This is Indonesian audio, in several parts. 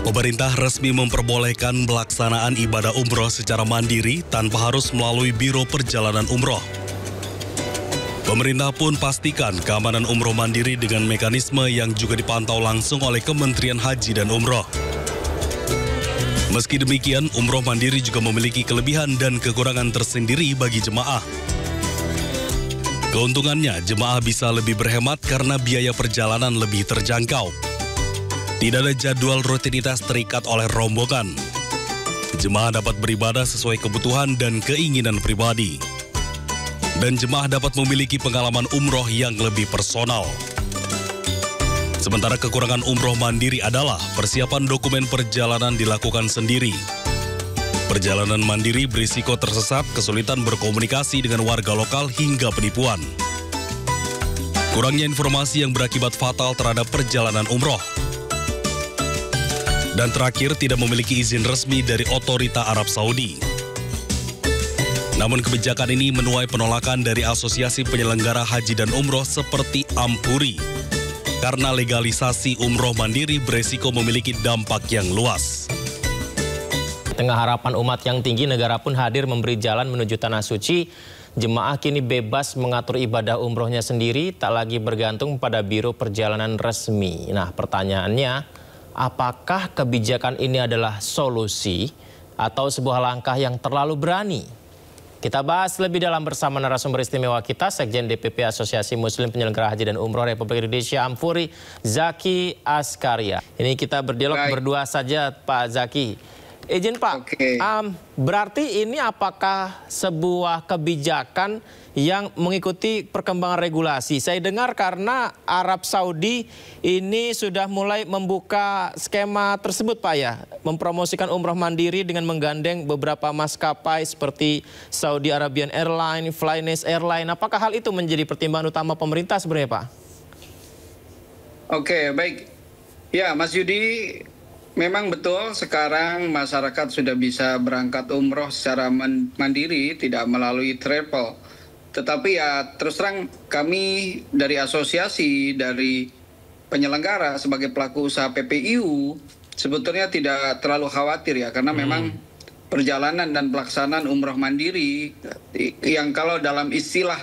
Pemerintah resmi memperbolehkan pelaksanaan ibadah umroh secara mandiri tanpa harus melalui Biro Perjalanan Umroh. Pemerintah pun pastikan keamanan umroh mandiri dengan mekanisme yang juga dipantau langsung oleh Kementerian Haji dan Umroh. Meski demikian, umroh mandiri juga memiliki kelebihan dan kekurangan tersendiri bagi jemaah. Keuntungannya, jemaah bisa lebih berhemat karena biaya perjalanan lebih terjangkau. Tidak ada jadwal rutinitas terikat oleh rombongan. Jemaah dapat beribadah sesuai kebutuhan dan keinginan pribadi. Dan jemaah dapat memiliki pengalaman umroh yang lebih personal. Sementara kekurangan umroh mandiri adalah persiapan dokumen perjalanan dilakukan sendiri. Perjalanan mandiri berisiko tersesat, kesulitan berkomunikasi dengan warga lokal hingga penipuan. Kurangnya informasi yang berakibat fatal terhadap perjalanan umroh. Dan terakhir, tidak memiliki izin resmi dari otorita Arab Saudi. Namun kebijakan ini menuai penolakan dari Asosiasi Penyelenggara Haji dan Umroh seperti Ampuri. Karena legalisasi umroh mandiri beresiko memiliki dampak yang luas. Di tengah harapan umat yang tinggi, negara pun hadir memberi jalan menuju Tanah Suci. Jemaah kini bebas mengatur ibadah umrohnya sendiri, tak lagi bergantung pada Biro Perjalanan resmi. Nah, pertanyaannya, apakah kebijakan ini adalah solusi atau sebuah langkah yang terlalu berani? Kita bahas lebih dalam bersama narasumber istimewa kita, Sekjen DPP Asosiasi Muslim Penyelenggara Haji dan Umroh Republik Indonesia Ampuri, Zaki Askaria. Ini kita berdialog berdua saja, Pak Zaki. Izin Pak, berarti ini apakah sebuah kebijakan yang mengikuti perkembangan regulasi? Saya dengar karena Arab Saudi ini sudah mulai membuka skema tersebut Pak ya, mempromosikan umroh mandiri dengan menggandeng beberapa maskapai seperti Saudi Arabian Airlines, Flynas Airlines. Apakah hal itu menjadi pertimbangan utama pemerintah sebenarnya Pak? Oke, baik. Ya Mas Yudi, memang betul sekarang masyarakat sudah bisa berangkat umroh secara mandiri, tidak melalui travel. Tetapi ya terus terang kami dari asosiasi, dari penyelenggara sebagai pelaku usaha PPIU sebetulnya tidak terlalu khawatir ya, karena memang perjalanan dan pelaksanaan umroh mandiri yang kalau dalam istilah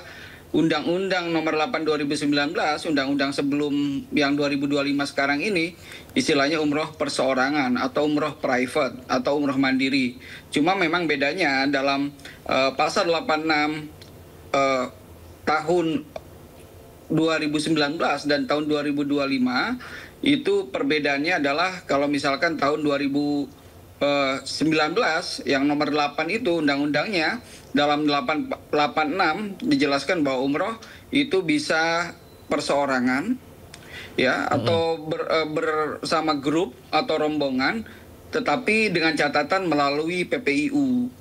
Undang-Undang Nomor 8 2019, Undang-Undang sebelum yang 2025 sekarang ini, istilahnya umroh perseorangan atau umroh private atau umroh mandiri. Cuma memang bedanya dalam pasal 86 tahun 2019 dan tahun 2025 itu perbedaannya adalah kalau misalkan tahun 2019 yang nomor 8 itu undang-undangnya dalam 886 dijelaskan bahwa umroh itu bisa perseorangan ya atau bersama grup atau rombongan, tetapi dengan catatan melalui PPIU.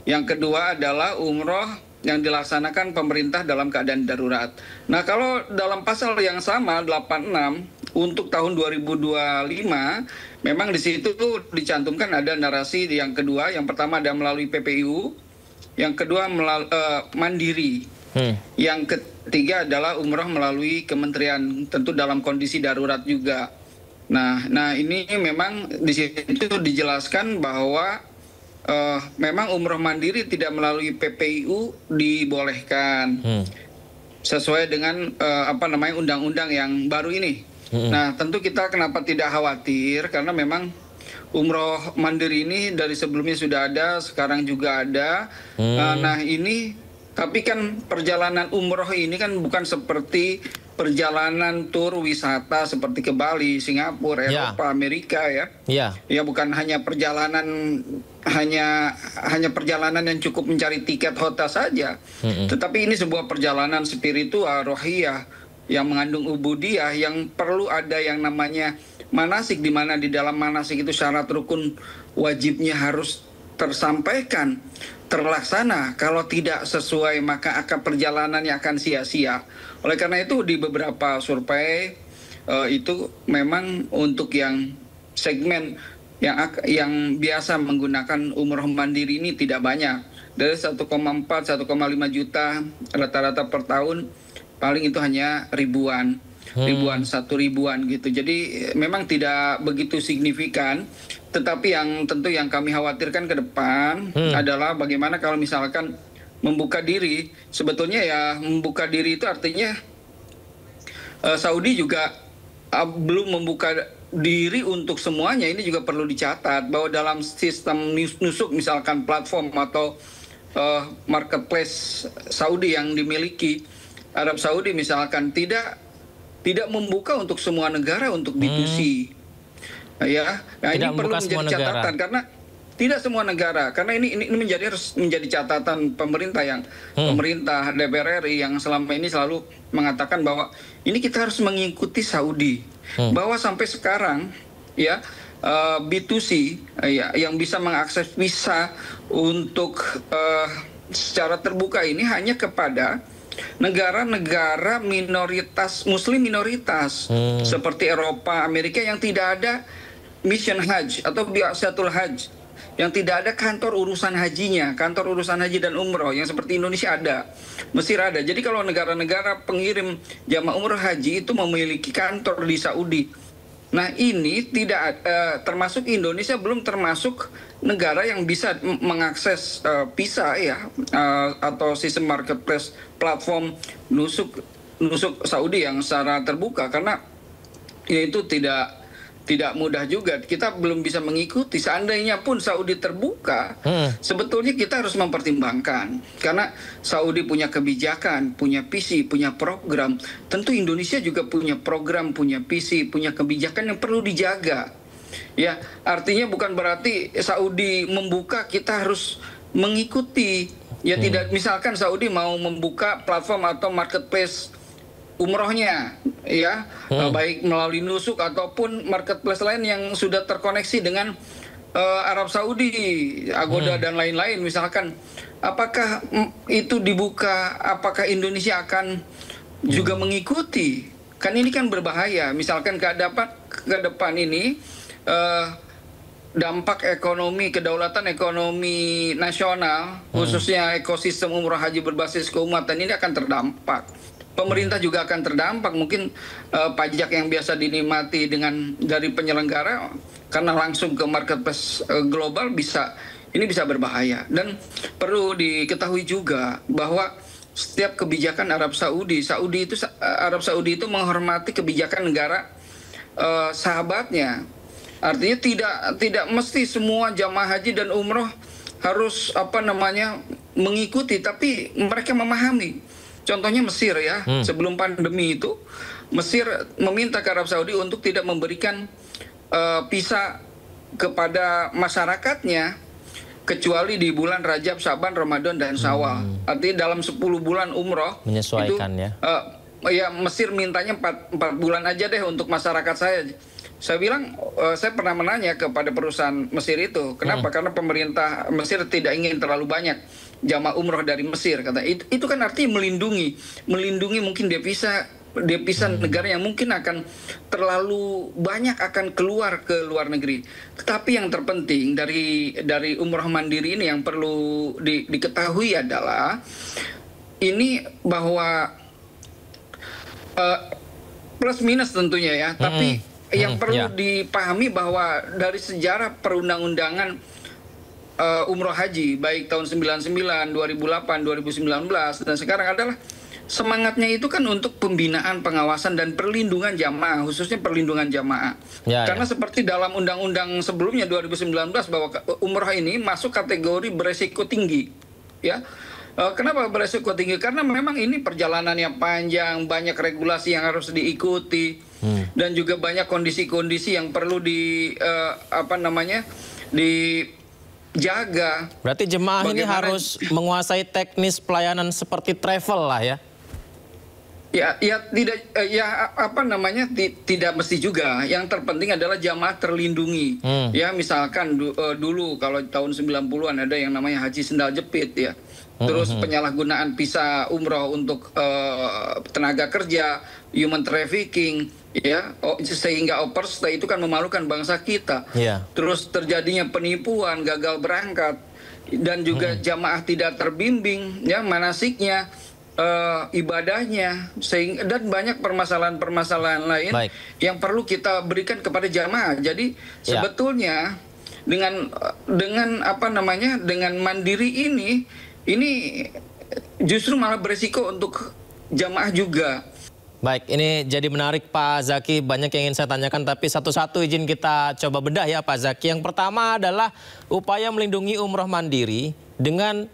Yang kedua adalah umroh yang dilaksanakan pemerintah dalam keadaan darurat. Nah, kalau dalam pasal yang sama 86 untuk tahun 2025 memang di situ tuh dicantumkan ada narasi yang kedua, yang pertama ada melalui PPIU, yang kedua mandiri. Yang ketiga adalah umroh melalui kementerian, tentu dalam kondisi darurat juga. Nah ini memang di situ dijelaskan bahwa memang umroh mandiri tidak melalui PPIU dibolehkan sesuai dengan undang-undang yang baru ini. Nah, tentu kita kenapa tidak khawatir, karena memang umroh mandiri ini dari sebelumnya sudah ada, sekarang juga ada. Nah ini, tapi kan perjalanan umroh ini kan bukan seperti perjalanan tur wisata seperti ke Bali, Singapura, Eropa, Amerika ya. Ya bukan hanya perjalanan hanya perjalanan yang cukup mencari tiket hotel saja. Tetapi ini sebuah perjalanan spiritual, rohiyah yang mengandung ubudiyah, yang perlu ada yang namanya manasik, di mana di dalam manasik itu syarat rukun wajibnya harus tersampaikan, terlaksana. Kalau tidak sesuai maka akan perjalanannya akan sia-sia. Oleh karena itu di beberapa survei itu memang untuk yang segmen yang biasa menggunakan umroh mandiri ini tidak banyak. Dari 1,4, 1,5 juta rata-rata per tahun, paling itu hanya ribuan. ribuan, 1.000-an gitu. Jadi memang tidak begitu signifikan. Tetapi yang tentu yang kami khawatirkan ke depan adalah bagaimana kalau misalkan membuka diri. Sebetulnya ya membuka diri itu artinya Saudi juga belum membuka diri untuk semuanya. Ini juga perlu dicatat bahwa dalam sistem nusuk misalkan platform atau marketplace Saudi yang dimiliki Arab Saudi misalkan tidak membuka untuk semua negara untuk B2C. Ya, nah ini perlu menjadi catatan karena tidak semua negara, karena ini harus menjadi catatan pemerintah pemerintah DPR RI yang selama ini selalu mengatakan bahwa ini kita harus mengikuti Saudi, bahwa sampai sekarang ya B2C ya yang bisa mengakses visa untuk secara terbuka ini hanya kepada negara-negara minoritas Muslim minoritas seperti Eropa, Amerika yang tidak ada mission Hajj atau biasatul Hajj, yang tidak ada kantor urusan hajinya, kantor urusan haji dan umroh yang seperti Indonesia ada, Mesir ada. Jadi kalau negara-negara pengirim jamaah umroh haji itu memiliki kantor di Saudi. Nah ini tidak termasuk Indonesia, belum termasuk negara yang bisa mengakses visa ya atau sistem marketplace platform nusuk Saudi yang secara terbuka, karena ya itu tidak mudah juga. Kita belum bisa mengikuti. Seandainya pun Saudi terbuka, sebetulnya kita harus mempertimbangkan. Karena Saudi punya kebijakan, punya visi, punya program. Tentu Indonesia juga punya program, punya visi, punya kebijakan yang perlu dijaga. Ya, artinya bukan berarti Saudi membuka kita harus mengikuti. Ya tidak, misalkan Saudi mau membuka platform atau marketplace umrohnya, ya baik melalui nusuk ataupun marketplace lain yang sudah terkoneksi dengan Arab Saudi, Agoda dan lain-lain. Misalkan, apakah itu dibuka? Apakah Indonesia akan juga mengikuti? Kan ini kan berbahaya. Misalkan ke depan ini dampak ekonomi, kedaulatan ekonomi nasional, khususnya ekosistem umroh haji berbasis keumatan ini akan terdampak. Pemerintah juga akan terdampak, mungkin pajak yang biasa dinikmati dari penyelenggara karena langsung ke marketplace global ini bisa berbahaya. Dan perlu diketahui juga bahwa setiap kebijakan Arab Saudi itu menghormati kebijakan negara sahabatnya. Artinya tidak mesti semua jamaah haji dan umroh harus mengikuti, tapi mereka memahami. Contohnya Mesir ya, sebelum pandemi itu Mesir meminta ke Arab Saudi untuk tidak memberikan visa kepada masyarakatnya kecuali di bulan Rajab, Syaban, Ramadan dan Syawal. Artinya dalam 10 bulan umroh menyesuaikan itu, ya. Mesir mintanya 4 bulan aja deh untuk masyarakat saya. Saya bilang, saya pernah menanya kepada perusahaan Mesir itu, kenapa? Karena pemerintah Mesir tidak ingin terlalu banyak jamaah umroh dari Mesir. Kata itu kan artinya melindungi mungkin devisa negara yang mungkin akan terlalu banyak akan keluar ke luar negeri. Tetapi yang terpenting dari umroh mandiri ini yang perlu diketahui adalah ini bahwa plus minus tentunya ya, tapi yang perlu dipahami bahwa dari sejarah perundang-undangan umroh haji baik tahun 99, 2008, 2019 dan sekarang adalah semangatnya itu kan untuk pembinaan, pengawasan dan perlindungan jamaah, khususnya perlindungan jamaah. Karena seperti dalam undang-undang sebelumnya 2019 bahwa umroh ini masuk kategori beresiko tinggi. Ya. Kenapa beresiko tinggi? Karena memang ini perjalanannya panjang, banyak regulasi yang harus diikuti dan juga banyak kondisi-kondisi yang perlu dijaga. Berarti jemaah ini harus menguasai teknis pelayanan seperti travel lah ya? Tidak mesti juga. Yang terpenting adalah jamaah terlindungi. Ya, misalkan dulu kalau tahun 90-an ada yang namanya haji sendal jepit ya. Terus penyalahgunaan visa umroh untuk tenaga kerja, human trafficking, ya, sehingga overstay itu kan memalukan bangsa kita. Terus terjadinya penipuan, gagal berangkat, dan juga jamaah tidak terbimbing, ya, manasiknya. ibadahnya, sehingga dan banyak permasalahan-permasalahan lain yang perlu kita berikan kepada jamaah. Jadi sebetulnya dengan mandiri ini justru malah beresiko untuk jamaah juga. Baik, ini jadi menarik Pak Zaki, banyak yang ingin saya tanyakan, tapi satu-satu izin kita coba bedah ya Pak Zaki. Yang pertama adalah upaya melindungi umroh mandiri dengan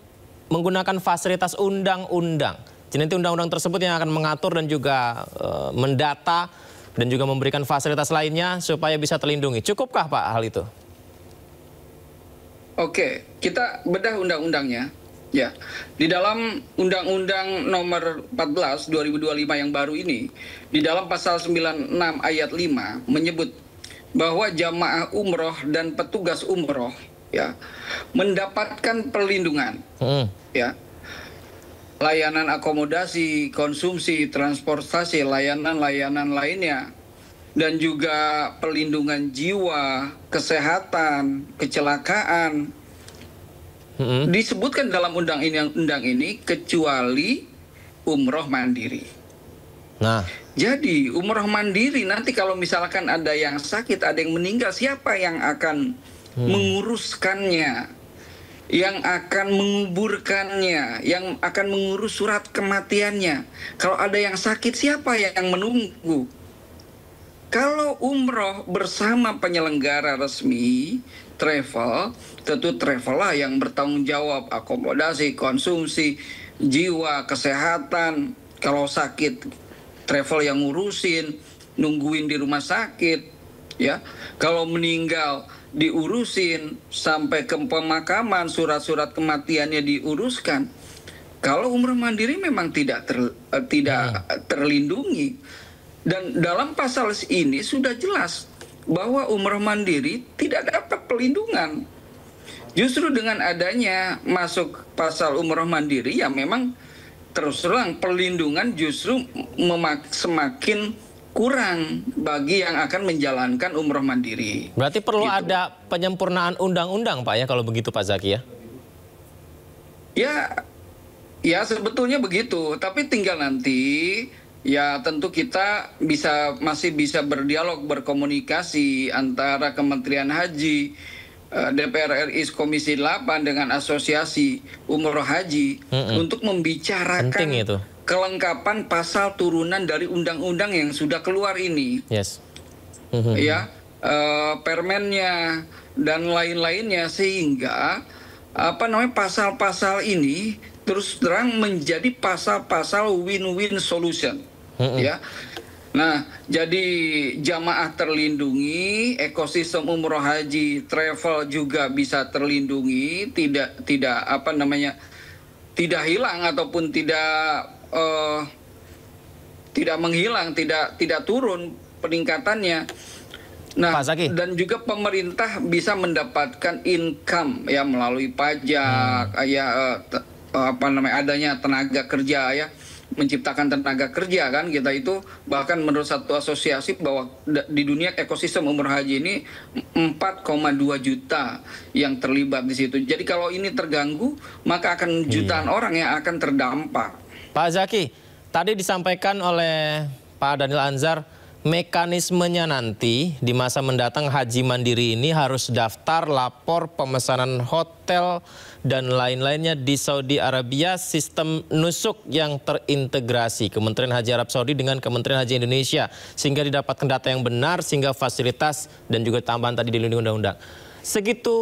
menggunakan fasilitas undang-undang. Jadi nanti undang-undang tersebut yang akan mengatur dan juga mendata dan juga memberikan fasilitas lainnya supaya bisa terlindungi. Cukupkah Pak hal itu? Oke, kita bedah undang-undangnya. Ya, di dalam Undang-Undang Nomor 14 2025 yang baru ini, di dalam pasal 96 ayat 5 menyebut bahwa jamaah umroh dan petugas umroh ya mendapatkan perlindungan, ya, layanan akomodasi, konsumsi, transportasi, layanan-layanan lainnya, dan juga perlindungan jiwa, kesehatan, kecelakaan. Disebutkan dalam undang-undang ini kecuali umroh mandiri. Nah, jadi umroh mandiri nanti kalau misalkan ada yang sakit, ada yang meninggal, siapa yang akan menguruskannya, yang akan menguburkannya, yang akan mengurus surat kematiannya? Kalau ada yang sakit, siapa yang menunggu? Kalau umroh bersama penyelenggara resmi travel, tentu travel lah yang bertanggung jawab akomodasi, konsumsi, jiwa, kesehatan. Kalau sakit, travel yang ngurusin, nungguin di rumah sakit, ya. Kalau meninggal diurusin sampai ke pemakaman, surat-surat kematiannya diuruskan. Kalau umroh mandiri memang tidak terlindungi. Dan dalam pasal ini sudah jelas bahwa umroh mandiri tidak dapat perlindungan. Justru dengan adanya masuk pasal umroh mandiri, ya memang terus terang perlindungan justru semakin kurang bagi yang akan menjalankan umroh mandiri. Berarti perlu ada penyempurnaan undang-undang Pak ya kalau begitu Pak Zaki ya? Ya sebetulnya begitu, tapi tinggal nanti ya tentu kita masih bisa berdialog, berkomunikasi antara Kementerian Haji, DPR RI Komisi 8 dengan Asosiasi Umroh Haji untuk membicarakan kelengkapan pasal turunan dari undang-undang yang sudah keluar ini. Ya, permennya dan lain-lainnya, sehingga pasal-pasal ini terus terang menjadi pasal-pasal win-win solution. Ya, nah jadi jamaah terlindungi, ekosistem umroh haji, travel juga bisa terlindungi, tidak hilang ataupun tidak menghilang, tidak turun peningkatannya. Nah, dan juga pemerintah bisa mendapatkan income ya melalui pajak, adanya tenaga kerja ya, menciptakan tenaga kerja kan kita itu, bahkan menurut satu asosiasi bahwa di dunia ekosistem umroh haji ini 4,2 juta yang terlibat di situ. Jadi kalau ini terganggu maka akan jutaan orang yang akan terdampak. Pak Zaki, tadi disampaikan oleh Pak Daniel Anzar, mekanismenya nanti di masa mendatang haji mandiri ini harus daftar, lapor, pemesanan hotel dan lain-lainnya di Saudi Arabia, sistem nusuk yang terintegrasi Kementerian Haji Arab Saudi dengan Kementerian Haji Indonesia, sehingga didapatkan data yang benar, sehingga fasilitas dan juga tambahan tadi dilindungi undang-undang. Segitu,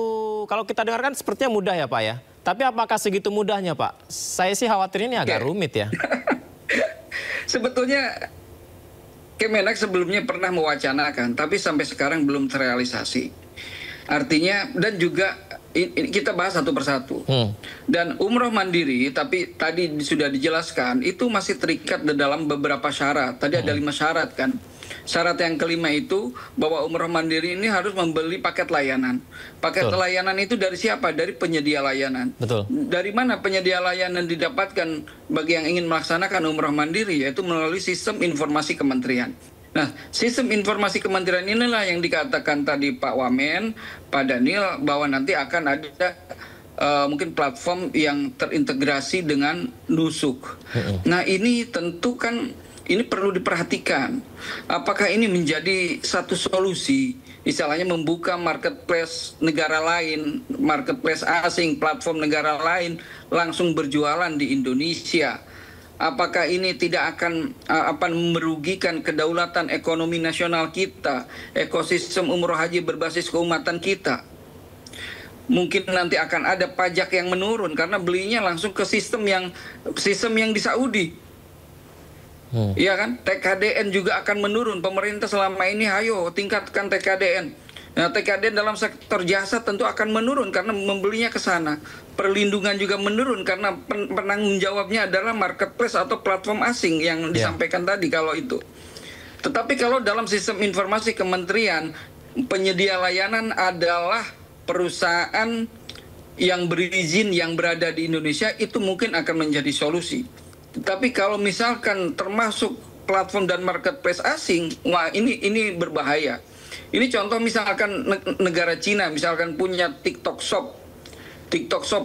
kalau kita dengarkan sepertinya mudah ya Pak ya, tapi apakah segitu mudahnya Pak? Saya sih khawatirnya ini agak rumit ya. Sebetulnya Kemenak sebelumnya pernah mewacanakan, tapi sampai sekarang belum terrealisasi. Artinya, dan juga ini kita bahas satu persatu. Dan umroh mandiri, tapi tadi sudah dijelaskan, itu masih terikat dalam beberapa syarat. Tadi ada 5 syarat kan. Syarat yang kelima itu bahwa umroh mandiri ini harus membeli paket layanan. Paket layanan itu dari siapa? Dari penyedia layanan. Dari mana penyedia layanan didapatkan bagi yang ingin melaksanakan umroh mandiri? Yaitu melalui sistem informasi kementerian. Nah, sistem informasi kementerian inilah yang dikatakan tadi Pak Wamen, Pak Daniel, bahwa nanti akan ada mungkin platform yang terintegrasi dengan nusuk. Nah ini tentu kan ini perlu diperhatikan. Apakah ini menjadi satu solusi? Misalnya membuka marketplace negara lain, marketplace asing, platform negara lain langsung berjualan di Indonesia. Apakah ini tidak akan merugikan kedaulatan ekonomi nasional kita, ekosistem umroh haji berbasis keumatan kita? Mungkin nanti akan ada pajak yang menurun karena belinya langsung ke sistem yang di Saudi. Iya kan? TKDN juga akan menurun. Pemerintah selama ini ayo tingkatkan TKDN. Nah, TKDN dalam sektor jasa tentu akan menurun karena membelinya ke sana. Perlindungan juga menurun karena penanggung jawabnya adalah marketplace atau platform asing yang disampaikan tadi kalau itu. Tetapi kalau dalam sistem informasi kementerian, penyedia layanan adalah perusahaan yang berizin yang berada di Indonesia, itu mungkin akan menjadi solusi. Tapi kalau misalkan termasuk platform dan marketplace asing, wah ini berbahaya. Ini contoh misalkan negara Cina misalkan punya TikTok Shop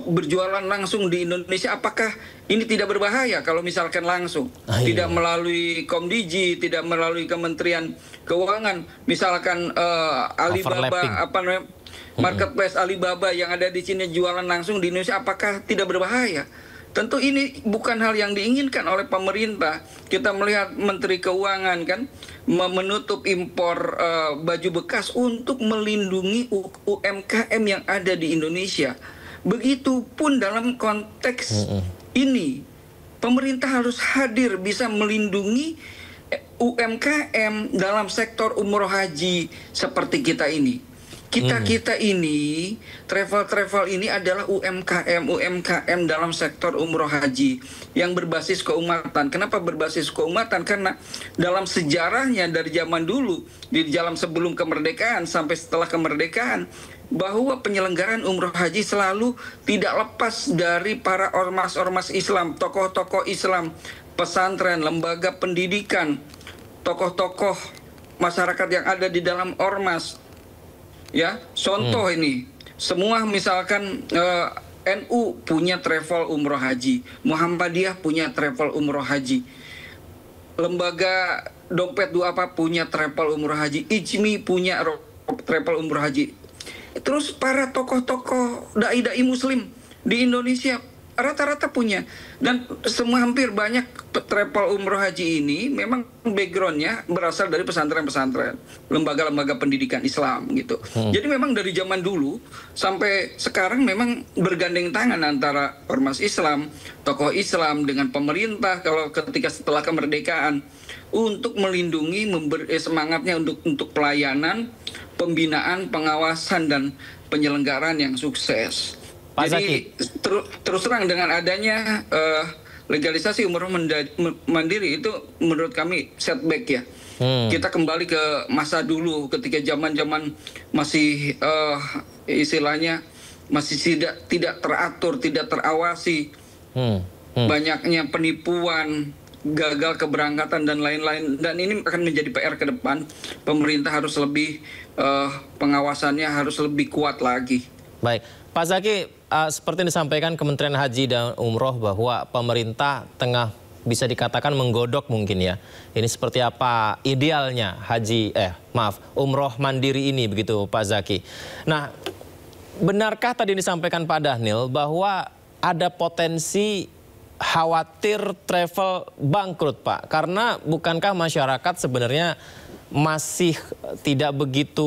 berjualan langsung di Indonesia, apakah ini tidak berbahaya kalau misalkan langsung? Tidak melalui Komdigi, tidak melalui Kementerian Keuangan, misalkan Alibaba marketplace Alibaba yang ada di Cina jualan langsung di Indonesia, apakah tidak berbahaya? Tentu ini bukan hal yang diinginkan oleh pemerintah. Kita melihat Menteri Keuangan kan menutup impor baju bekas untuk melindungi UMKM yang ada di Indonesia. Begitupun dalam konteks ini, pemerintah harus hadir bisa melindungi UMKM dalam sektor umroh haji seperti kita ini. Kita ini, travel ini adalah UMKM dalam sektor umroh haji yang berbasis keumatan. Kenapa berbasis keumatan? Karena dalam sejarahnya dari zaman dulu, di dalam sebelum kemerdekaan sampai setelah kemerdekaan, bahwa penyelenggaraan umroh haji selalu tidak lepas dari para ormas-ormas Islam, tokoh-tokoh Islam, pesantren, lembaga pendidikan, tokoh-tokoh masyarakat yang ada di dalam ormas. Ya, contoh ini, semua misalkan NU punya travel umroh haji, Muhammadiyah punya travel umroh haji, lembaga dompet duafa punya travel umroh haji, IJMI punya travel umroh haji. Terus para tokoh-tokoh dai-dai muslim di Indonesia rata-rata punya, dan semua hampir banyak travel umroh haji ini memang backgroundnya berasal dari pesantren-pesantren, lembaga-lembaga pendidikan Islam gitu. Jadi memang dari zaman dulu sampai sekarang memang bergandeng tangan antara ormas Islam, tokoh Islam dengan pemerintah kalau ketika setelah kemerdekaan untuk melindungi, semangatnya untuk pelayanan, pembinaan, pengawasan dan penyelenggaraan yang sukses. Pak Jadi terus terang dengan adanya legalisasi umroh mandiri itu menurut kami setback ya. Kita kembali ke masa dulu ketika zaman-zaman masih istilahnya masih tidak teratur, tidak terawasi. Banyaknya penipuan, gagal keberangkatan dan lain-lain, dan ini akan menjadi PR ke depan. Pemerintah harus lebih pengawasannya harus lebih kuat lagi. Baik, Pak Zaki, seperti yang disampaikan Kementerian Haji dan Umroh bahwa pemerintah tengah bisa dikatakan menggodok mungkin ya. Ini seperti apa idealnya umroh mandiri ini begitu Pak Zaki. Nah, benarkah tadi disampaikan Pak Dhanil bahwa ada potensi khawatir travel bangkrut Pak? Karena bukankah masyarakat sebenarnya masih tidak begitu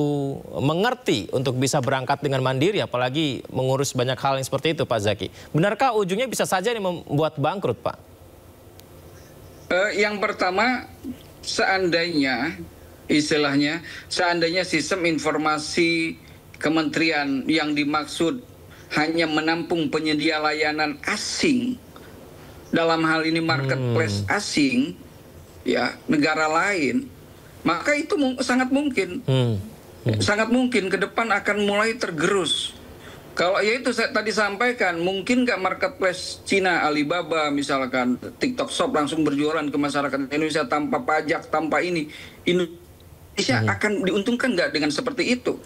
mengerti untuk bisa berangkat dengan mandiri, apalagi mengurus banyak hal yang seperti itu Pak Zaki. Benarkah ujungnya bisa saja ini membuat bangkrut Pak? Yang pertama, seandainya sistem informasi kementerian yang dimaksud hanya menampung penyedia layanan asing, dalam hal ini marketplace asing, ya negara lain, maka itu sangat mungkin, sangat mungkin ke depan akan mulai tergerus. Kalau ya itu saya tadi sampaikan, mungkin nggak marketplace Cina, Alibaba misalkan, TikTok Shop langsung berjualan ke masyarakat Indonesia tanpa pajak, tanpa ini. Indonesia akan diuntungkan nggak dengan seperti itu?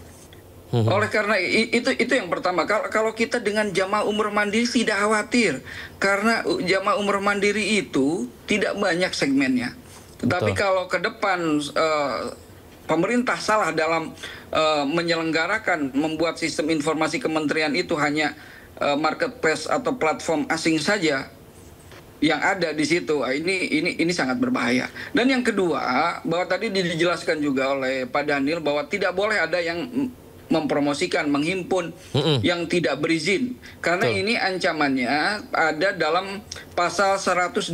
Oleh karena itu yang pertama. Kalau kita dengan jamaah umroh mandiri tidak khawatir, karena jamaah umroh mandiri itu tidak banyak segmennya. Tetapi kalau ke depan pemerintah salah dalam menyelenggarakan, membuat sistem informasi kementerian itu hanya marketplace atau platform asing saja yang ada di situ, ini sangat berbahaya. Dan yang kedua, bahwa tadi dijelaskan juga oleh Pak Daniel bahwa tidak boleh ada yang mempromosikan, menghimpun yang tidak berizin. Karena ini ancamannya ada dalam pasal 122.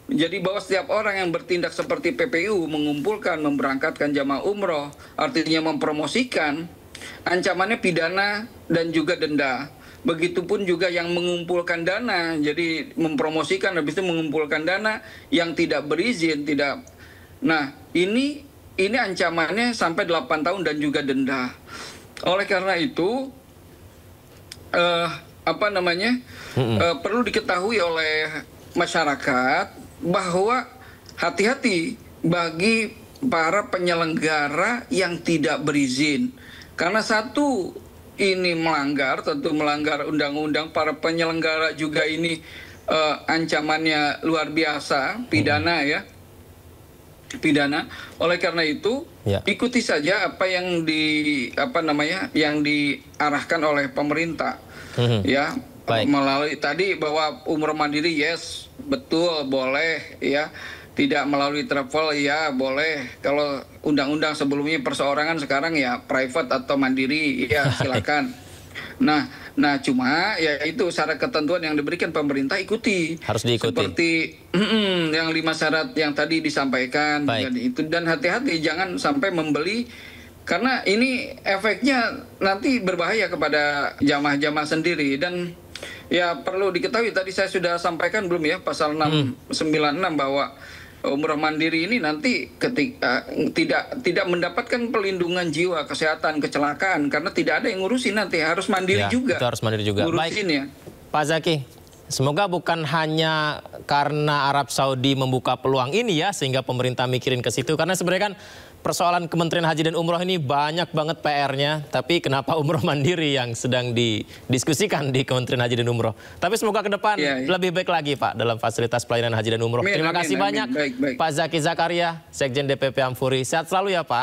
Jadi bahwa setiap orang yang bertindak seperti PPU, mengumpulkan, memberangkatkan jamaah umroh, artinya mempromosikan, ancamannya pidana dan juga denda. Begitupun juga yang mengumpulkan dana, jadi mempromosikan habis itu mengumpulkan dana yang tidak berizin, tidak. Nah, ini ancamannya sampai 8 tahun dan juga denda. Oleh karena itu perlu diketahui oleh masyarakat bahwa hati-hati bagi para penyelenggara yang tidak berizin. Karena satu, ini tentu melanggar undang-undang. Para penyelenggara juga ini ancamannya luar biasa, pidana ya. Pidana. Oleh karena itu, ikuti saja apa yang yang diarahkan oleh pemerintah. Ya, melalui tadi bahwa umroh mandiri yes, betul boleh ya. Tidak melalui travel ya boleh. Kalau undang-undang sebelumnya perseorangan, sekarang ya private atau mandiri ya silakan. Nah cuma ya itu syarat ketentuan yang diberikan pemerintah ikuti. Harus diikuti. Seperti yang 5 syarat yang tadi disampaikan. Itu, dan hati-hati jangan sampai membeli, karena ini efeknya nanti berbahaya kepada jamaah-jamaah sendiri. Dan ya perlu diketahui, tadi saya sudah sampaikan belum ya, pasal 696 bahwa umroh mandiri ini nanti ketika tidak mendapatkan pelindungan jiwa, kesehatan, kecelakaan, karena tidak ada yang ngurusin, nanti harus mandiri juga. Itu harus mandiri juga. Baik, ya. Pak Zaki, semoga bukan hanya karena Arab Saudi membuka peluang ini ya sehingga pemerintah mikirin ke situ, karena sebenarnya kan persoalan Kementerian Haji dan Umroh ini banyak banget PR-nya, tapi kenapa umroh mandiri yang sedang didiskusikan di Kementerian Haji dan Umroh. Tapi semoga ke depan lebih baik lagi Pak dalam fasilitas pelayanan haji dan umroh. Terima kasih banyak Pak Zaki Zakaria, Sekjen DPP Ampuri. Sehat selalu ya Pak.